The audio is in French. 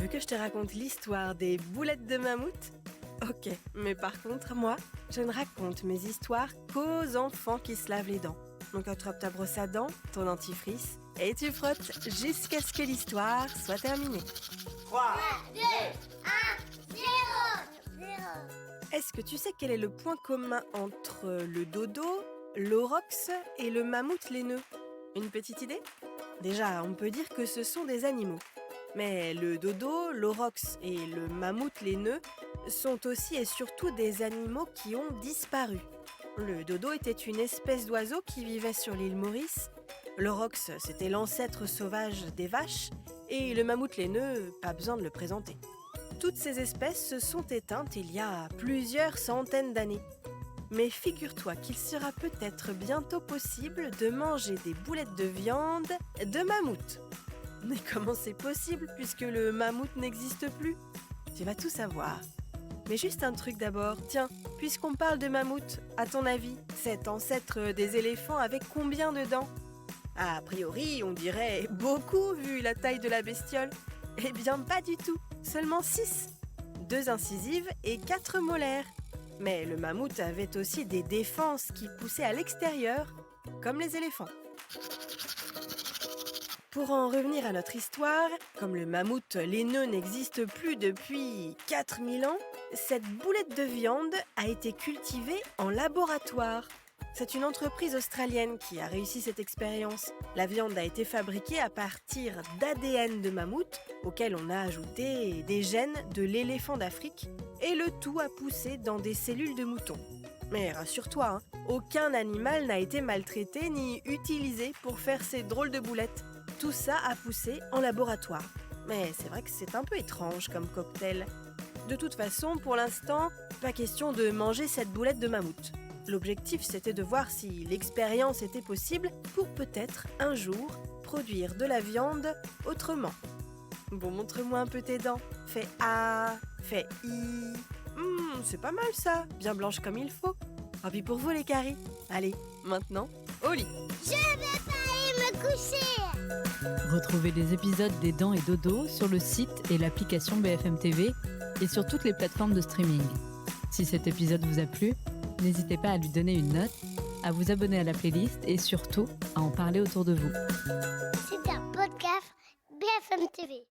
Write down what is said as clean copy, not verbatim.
veux que je te raconte l'histoire des boulettes de mammouth ? Ok, mais par contre, moi, je ne raconte mes histoires qu'aux enfants qui se lavent les dents. Donc attrape ta brosse à dents, ton dentifrice, et tu frottes jusqu'à ce que l'histoire soit terminée. 3, 2, 1, 0. Est-ce que tu sais quel est le point commun entre le dodo, l'aurochs et le mammouth laineux ? Une petite idée ? Déjà, on peut dire que ce sont des animaux. Mais le dodo, l'aurochs et le mammouth laineux sont aussi et surtout des animaux qui ont disparu. Le dodo était une espèce d'oiseau qui vivait sur l'île Maurice. L'aurochs, c'était l'ancêtre sauvage des vaches. Et le mammouth laineux, pas besoin de le présenter. Toutes ces espèces se sont éteintes il y a plusieurs centaines d'années. Mais figure-toi qu'il sera peut-être bientôt possible de manger des boulettes de viande de mammouth. Mais comment c'est possible puisque le mammouth n'existe plus ? Tu vas tout savoir. Mais juste un truc d'abord, tiens, puisqu'on parle de mammouth, à ton avis, cet ancêtre des éléphants avait combien de dents ? A priori, on dirait beaucoup vu la taille de la bestiole. Eh bien pas du tout, seulement 6. 2 incisives et 4 molaires. Mais le mammouth avait aussi des défenses qui poussaient à l'extérieur, comme les éléphants. Pour en revenir à notre histoire, comme le mammouth laineux n'existe plus depuis 4000 ans, cette boulette de viande a été cultivée en laboratoire. C'est une entreprise australienne qui a réussi cette expérience. La viande a été fabriquée à partir d'ADN de mammouth, auquel on a ajouté des gènes de l'éléphant d'Afrique, et le tout a poussé dans des cellules de mouton. Mais rassure-toi, aucun animal n'a été maltraité ni utilisé pour faire ces drôles de boulettes. Tout ça a poussé en laboratoire. Mais c'est vrai que c'est un peu étrange comme cocktail. De toute façon, pour l'instant, pas question de manger cette boulette de mammouth. L'objectif, c'était de voir si l'expérience était possible pour peut-être, un jour, produire de la viande autrement. Bon, montre-moi un peu tes dents. Fais A, fais I. C'est pas mal ça, bien blanche comme il faut. Ah puis pour vous les caries. Allez, maintenant, au lit. Je vais pas aller me coucher. Retrouvez les épisodes des Dents et Dodo sur le site et l'application BFM TV et sur toutes les plateformes de streaming. Si cet épisode vous a plu, n'hésitez pas à lui donner une note, à vous abonner à la playlist et surtout à en parler autour de vous. C'est un podcast BFM TV.